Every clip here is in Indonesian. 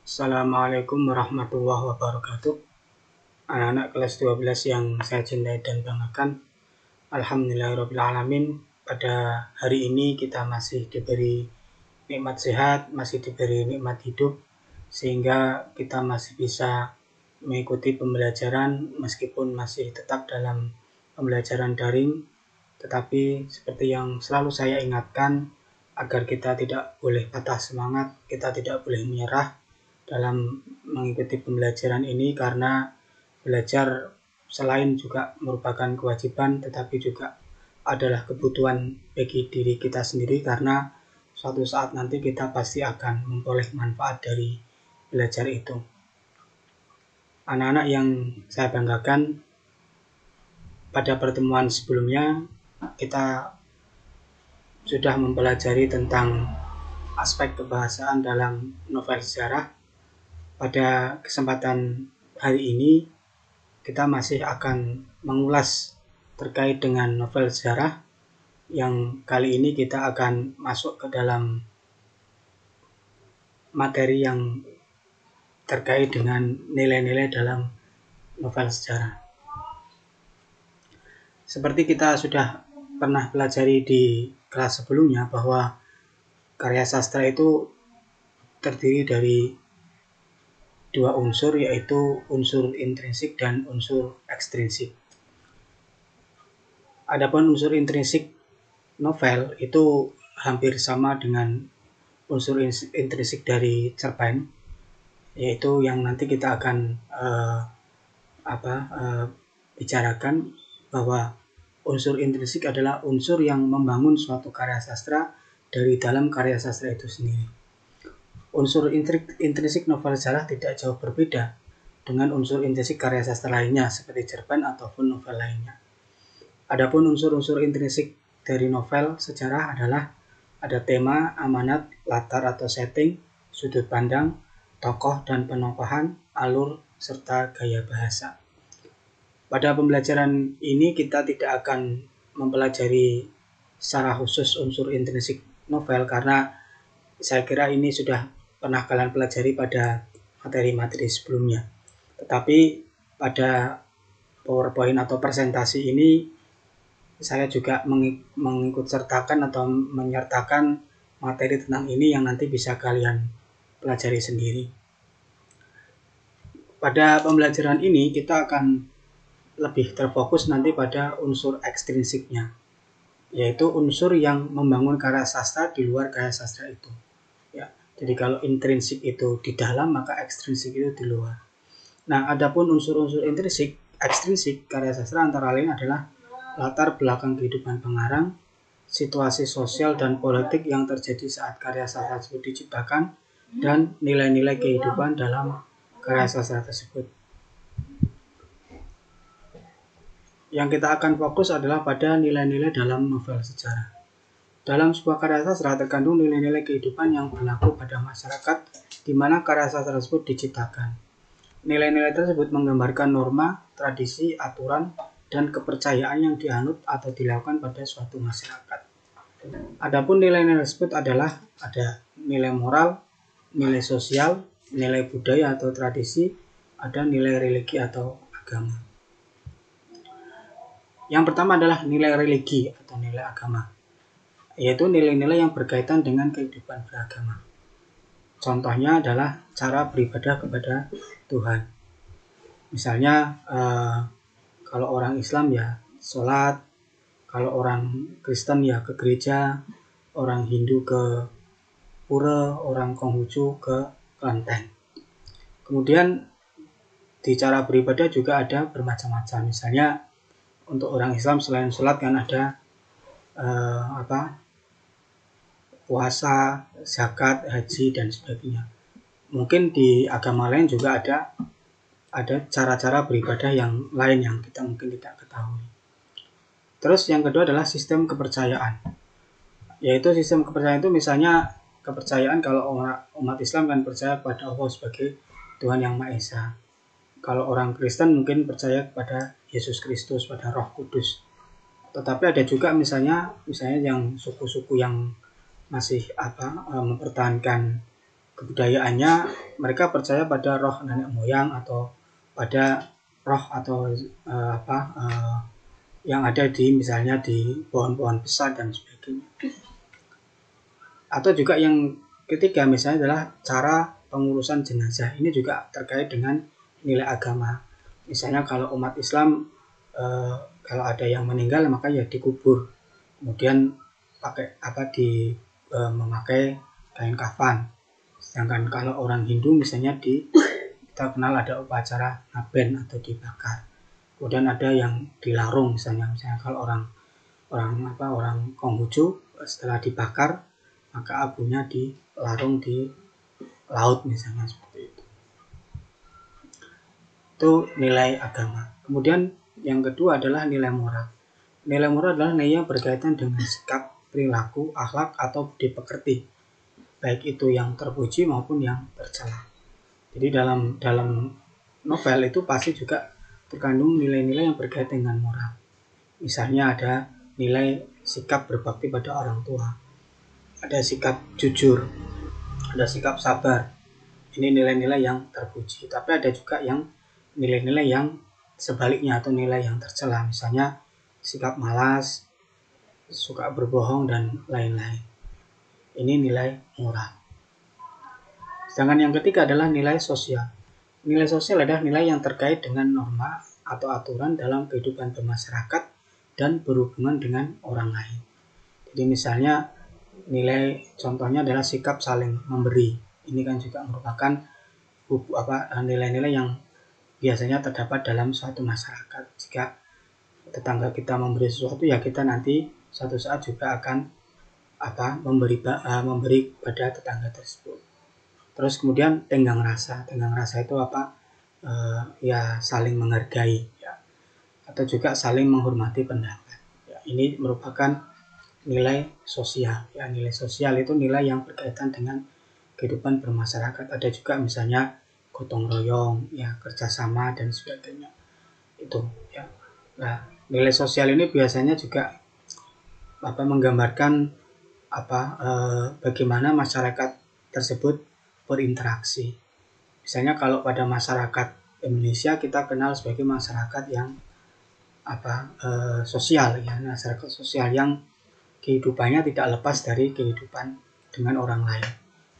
Assalamualaikum warahmatullahi wabarakatuh. Anak-anak kelas 12 yang saya cintai dan banggakan. Alhamdulillahirrahmanirrahim. Pada hari ini kita masih diberi nikmat sehat, masih diberi nikmat hidup, sehingga kita masih bisa mengikuti pembelajaran meskipun masih tetap dalam pembelajaran daring. Tetapi seperti yang selalu saya ingatkan, agar kita tidak boleh patah semangat, kita tidak boleh menyerah dalam mengikuti pembelajaran ini, karena belajar selain juga merupakan kewajiban, tetapi juga adalah kebutuhan bagi diri kita sendiri, karena suatu saat nanti kita pasti akan memperoleh manfaat dari belajar itu. Anak-anak yang saya banggakan, pada pertemuan sebelumnya kita sudah mempelajari tentang aspek kebahasaan dalam novel sejarah. Pada kesempatan hari ini kita masih akan mengulas terkait dengan novel sejarah, yang kali ini kita akan masuk ke dalam materi yang terkait dengan nilai-nilai dalam novel sejarah. Seperti kita sudah pernah pelajari di kelas sebelumnya, bahwa karya sastra itu terdiri dari dua unsur, yaitu unsur intrinsik dan unsur ekstrinsik. Adapun unsur intrinsik novel itu hampir sama dengan unsur intrinsik dari cerpen, yaitu yang nanti kita akan bicarakan, bahwa unsur intrinsik adalah unsur yang membangun suatu karya sastra dari dalam karya sastra itu sendiri. Unsur intrinsik novel sejarah tidak jauh berbeda dengan unsur intrinsik karya sastra lainnya seperti cerpen ataupun novel lainnya. Adapun unsur-unsur intrinsik dari novel sejarah adalah ada tema, amanat, latar atau setting, sudut pandang, tokoh dan penokohan, alur, serta gaya bahasa. Pada pembelajaran ini kita tidak akan mempelajari secara khusus unsur intrinsik novel, karena saya kira ini sudah pernah kalian pelajari pada materi-materi sebelumnya. Tetapi pada PowerPoint atau presentasi ini saya juga mengikut sertakan atau menyertakan materi tentang ini yang nanti bisa kalian pelajari sendiri. Pada pembelajaran ini kita akan lebih terfokus nanti pada unsur ekstrinsiknya, yaitu unsur yang membangun karya sastra di luar karya sastra itu. Ya, jadi kalau intrinsik itu di dalam, maka ekstrinsik itu di luar. Nah, adapun unsur-unsur ekstrinsik karya sastra antara lain adalah latar belakang kehidupan pengarang, situasi sosial dan politik yang terjadi saat karya sastra tersebut diciptakan, dan nilai-nilai kehidupan dalam karya sastra tersebut. Yang kita akan fokus adalah pada nilai-nilai dalam novel sejarah. Dalam sebuah karya sastra terkandung nilai-nilai kehidupan yang berlaku pada masyarakat di mana karya sastra tersebut diciptakan. Nilai-nilai tersebut menggambarkan norma, tradisi, aturan, dan kepercayaan yang dianut atau dilakukan pada suatu masyarakat. Adapun nilai-nilai tersebut adalah ada nilai moral, nilai sosial, nilai budaya atau tradisi, ada nilai religi atau agama. Yang pertama adalah nilai religi atau nilai agama, yaitu nilai-nilai yang berkaitan dengan kehidupan beragama. Contohnya adalah cara beribadah kepada Tuhan. Misalnya kalau orang Islam ya sholat, kalau orang Kristen ya ke gereja, orang Hindu ke pura, orang Konghucu ke kelenteng. Kemudian di cara beribadah juga ada bermacam-macam. Misalnya untuk orang Islam selain sholat kan ada puasa, zakat, haji, dan sebagainya. Mungkin di agama lain juga ada cara-cara beribadah yang lain yang kita mungkin tidak ketahui. Terus yang kedua adalah sistem kepercayaan, yaitu sistem kepercayaan itu misalnya kepercayaan kalau umat Islam kan percaya kepada Allah sebagai Tuhan yang Maha Esa. Kalau orang Kristen mungkin percaya kepada Yesus Kristus, pada Roh Kudus. Tetapi ada juga misalnya yang suku-suku yang masih mempertahankan kebudayaannya mereka percaya pada roh nenek moyang atau pada roh atau yang ada di misalnya di pohon-pohon besar dan sebagainya. Atau juga yang ketiga misalnya adalah cara pengurusan jenazah. Ini juga terkait dengan nilai agama. Misalnya kalau umat Islam kalau ada yang meninggal maka ya dikubur. Kemudian memakai kain kafan. Sedangkan kalau orang Hindu misalnya kita kenal ada upacara ngaben atau dibakar. Kemudian ada yang dilarung misalnya kalau orang Konghucu setelah dibakar maka abunya dilarung di laut misalnya seperti itu. Itu nilai agama. Kemudian yang kedua adalah nilai moral. Nilai moral adalah nilai yang berkaitan dengan sikap, perilaku, akhlak atau budi pekerti, baik itu yang terpuji maupun yang tercela. Jadi dalam novel itu pasti juga terkandung nilai-nilai yang berkaitan dengan moral. Misalnya ada nilai sikap berbakti pada orang tua, ada sikap jujur, ada sikap sabar. Ini nilai-nilai yang terpuji. Tapi ada juga yang nilai-nilai yang sebaliknya atau nilai yang tercela. Misalnya sikap malas, suka berbohong dan lain-lain. Ini nilai moral. Sedangkan yang ketiga adalah nilai sosial. Nilai sosial adalah nilai yang terkait dengan norma atau aturan dalam kehidupan bermasyarakat dan berhubungan dengan orang lain. Jadi misalnya contohnya adalah sikap saling memberi. Ini kan juga merupakan nilai-nilai yang biasanya terdapat dalam suatu masyarakat. Jika tetangga kita memberi sesuatu, ya kita nanti suatu saat juga akan memberi pada tetangga tersebut. Terus kemudian tenggang rasa itu ya saling menghargai, ya, atau juga saling menghormati pendapat. Ya, ini merupakan nilai sosial. Ya, nilai sosial itu nilai yang berkaitan dengan kehidupan bermasyarakat. Ada juga misalnya gotong royong, ya, kerjasama dan sebagainya. Itu, ya. Nah, nilai sosial ini biasanya juga menggambarkan bagaimana masyarakat tersebut berinteraksi. Misalnya kalau pada masyarakat Indonesia kita kenal sebagai masyarakat yang sosial, ya, masyarakat sosial yang kehidupannya tidak lepas dari kehidupan dengan orang lain.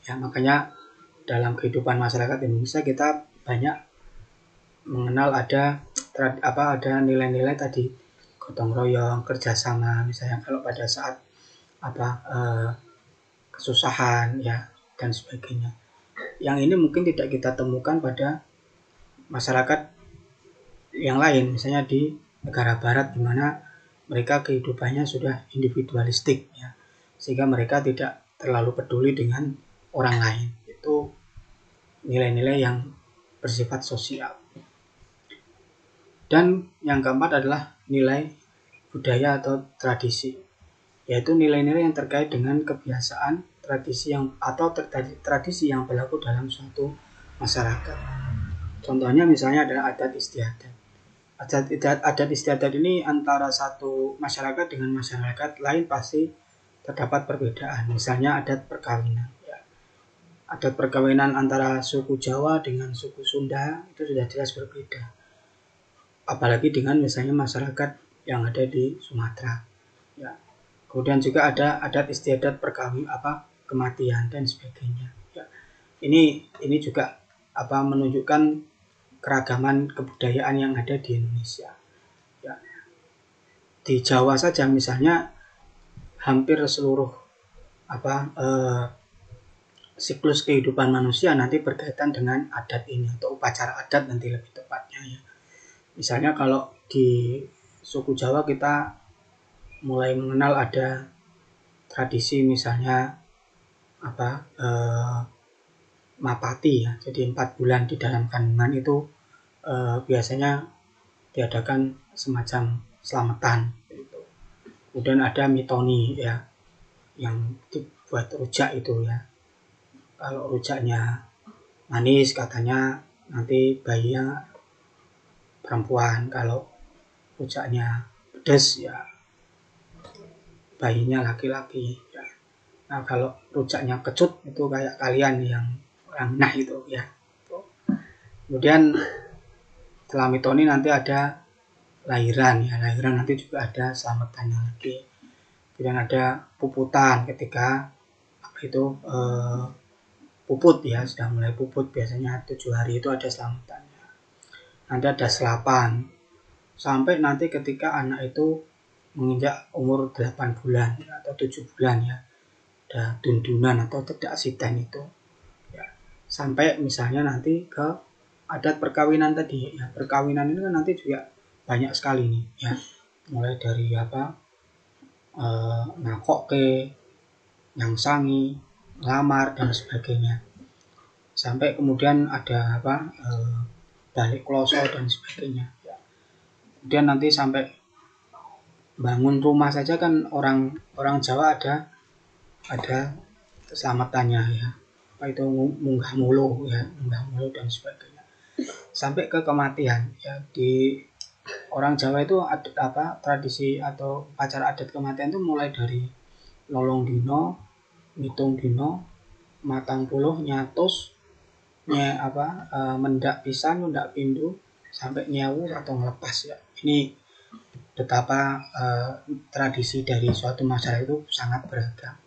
Ya, makanya dalam kehidupan masyarakat Indonesia kita banyak mengenal ada nilai-nilai tadi, gotong royong, kerjasama, misalnya kalau pada saat kesusahan, ya, dan sebagainya. Yang ini mungkin tidak kita temukan pada masyarakat yang lain, misalnya di negara barat di mana mereka kehidupannya sudah individualistik, ya, sehingga mereka tidak terlalu peduli dengan orang lain. Itu nilai-nilai yang bersifat sosial. Dan yang keempat adalah nilai budaya atau tradisi, yaitu nilai-nilai yang terkait dengan kebiasaan, tradisi yang berlaku dalam suatu masyarakat. Contohnya misalnya adalah adat istiadat. Adat istiadat ini antara satu masyarakat dengan masyarakat lain pasti terdapat perbedaan. Misalnya adat perkawinan. Ya. Adat perkawinan antara suku Jawa dengan suku Sunda itu sudah jelas berbeda. Apalagi dengan misalnya masyarakat yang ada di Sumatera. Ya. Kemudian juga ada adat istiadat kematian dan sebagainya. Ya. Ini juga menunjukkan keragaman kebudayaan yang ada di Indonesia. Ya. Di Jawa saja misalnya hampir seluruh siklus kehidupan manusia nanti berkaitan dengan adat ini atau upacara adat nanti lebih tepatnya, ya. Misalnya kalau di suku Jawa kita mulai mengenal ada tradisi misalnya mapati, ya. Jadi 4 bulan di dalam kandungan itu biasanya diadakan semacam selamatan gitu. Kemudian ada mitoni, ya, yang dibuat rujak itu, ya. Kalau rujaknya manis katanya nanti bayinya perempuan, kalau rujaknya pedas ya bayinya laki-laki, ya. Nah, kalau rujaknya kecut itu kayak kalian yang orang nah itu ya. Kemudian setelah mitoni nanti ada lahiran ya, lahiran nanti juga ada selametannya lagi. Kemudian ada puputan ketika apa itu puput ya, sudah mulai puput biasanya 7 hari itu ada selamatannya. Nanti ada selapan sampai nanti ketika anak itu menginjak umur 8 bulan ya, atau 7 bulan ya, ada dundunan atau tedak siten itu ya, sampai misalnya nanti ke adat perkawinan tadi ya. Perkawinan ini kan nanti juga banyak sekali nih ya, mulai dari apa ngakok ke nyangsangi, lamar dan sebagainya, sampai kemudian ada apa balik kloso dan sebagainya ya. Kemudian nanti sampai bangun rumah saja kan orang Jawa ada selamatannya ya, apa itu munggah mulu ya, munggah mulu dan sebagainya, sampai ke kematian ya. Di orang Jawa itu ada apa tradisi atau acara adat kematian itu mulai dari lolong dino, ngitung dino, matang puluh, nyatus, mendak pisan, mendak pindu, sampai nyewu atau ngelepas ya. Ini betapa tradisi dari suatu masyarakat itu sangat beragam.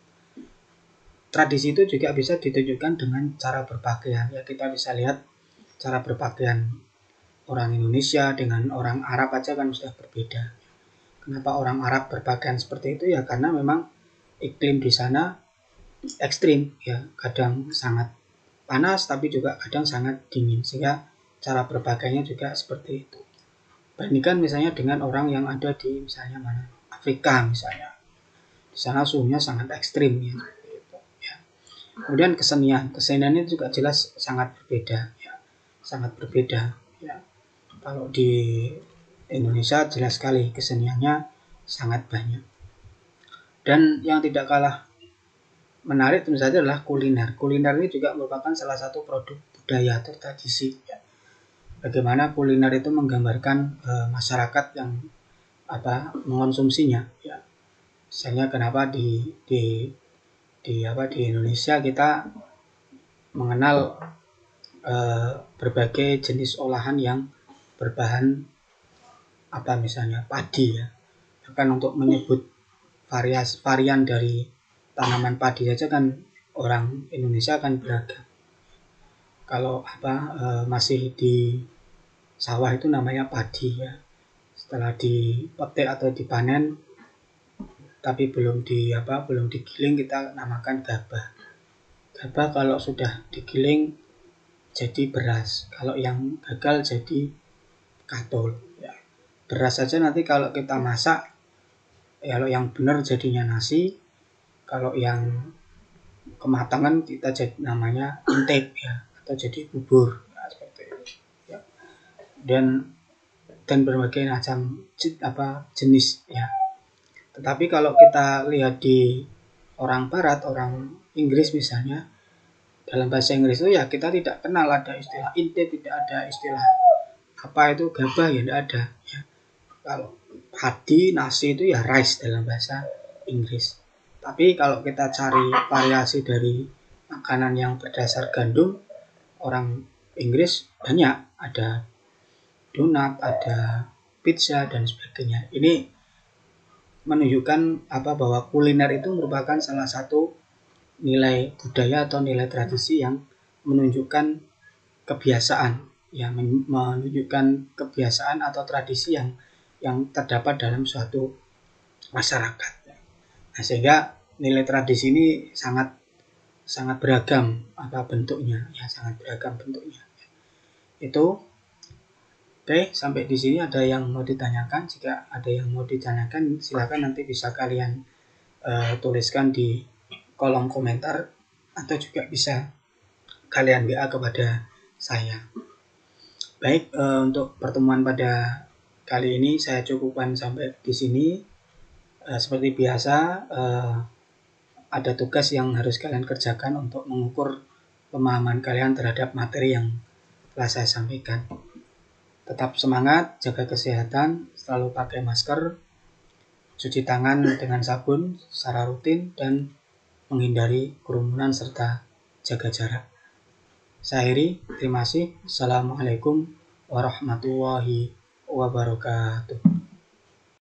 Tradisi itu juga bisa ditunjukkan dengan cara berpakaian ya. Kita bisa lihat cara berpakaian orang Indonesia dengan orang Arab aja kan sudah berbeda. Kenapa orang Arab berpakaian seperti itu ya, karena memang iklim di sana ekstrim ya, kadang sangat panas tapi juga kadang sangat dingin, sehingga cara berpakaiannya juga seperti itu. Bandingkan misalnya dengan orang yang ada di misalnya mana Afrika misalnya, di sana suhunya sangat ekstrim ya, ya. Kemudian keseniannya juga jelas sangat berbeda ya, sangat berbeda ya. Kalau di Indonesia jelas sekali keseniannya sangat banyak. Dan yang tidak kalah menarik tentu saja adalah kuliner. Kuliner ini juga merupakan salah satu produk budaya atau tradisi ya. Bagaimana kuliner itu menggambarkan masyarakat yang mengonsumsinya ya. Misalnya kenapa di Indonesia kita mengenal berbagai jenis olahan yang berbahan misalnya padi ya. Bahkan untuk menyebut varian dari tanaman padi saja kan orang Indonesia akan beragam. Kalau masih di sawah itu namanya padi ya. Setelah dipetik atau dipanen tapi belum digiling, kita namakan gabah. Gabah kalau sudah digiling jadi beras. Kalau yang gagal jadi katol ya. Beras saja nanti kalau kita masak, kalau yang benar jadinya nasi, kalau yang kematangan kita jadi namanya intip ya, atau jadi bubur ya, seperti itu ya. Dan berbagai macam jenis ya. Tetapi kalau kita lihat di orang barat, orang Inggris misalnya, dalam bahasa Inggris itu ya kita tidak kenal ada istilah intip, tidak ada istilah apa itu gabah ya, tidak ada ya. Kalau padi, nasi itu ya rice dalam bahasa Inggris. Tapi kalau kita cari variasi dari makanan yang berdasar gandum, orang Inggris banyak, ada donat, ada pizza dan sebagainya. Ini menunjukkan bahwa kuliner itu merupakan salah satu nilai budaya atau nilai tradisi yang menunjukkan kebiasaan ya, menunjukkan kebiasaan atau tradisi yang terdapat dalam suatu masyarakat. Nah, sehingga nilai tradisi ini sangat beragam bentuknya ya, sangat beragam bentuknya. Itu oke, sampai di sini ada yang mau ditanyakan? Jika ada yang mau ditanyakan, silakan nanti bisa kalian tuliskan di kolom komentar atau juga bisa kalian WA kepada saya. Baik, untuk pertemuan pada kali ini saya cukupkan sampai di sini. Seperti biasa, ada tugas yang harus kalian kerjakan untuk mengukur pemahaman kalian terhadap materi yang telah saya sampaikan. Tetap semangat, jaga kesehatan, selalu pakai masker, cuci tangan dengan sabun secara rutin, dan menghindari kerumunan serta jaga jarak. Saya akhiri, terima kasih. Assalamualaikum warahmatullahi wabarakatuh.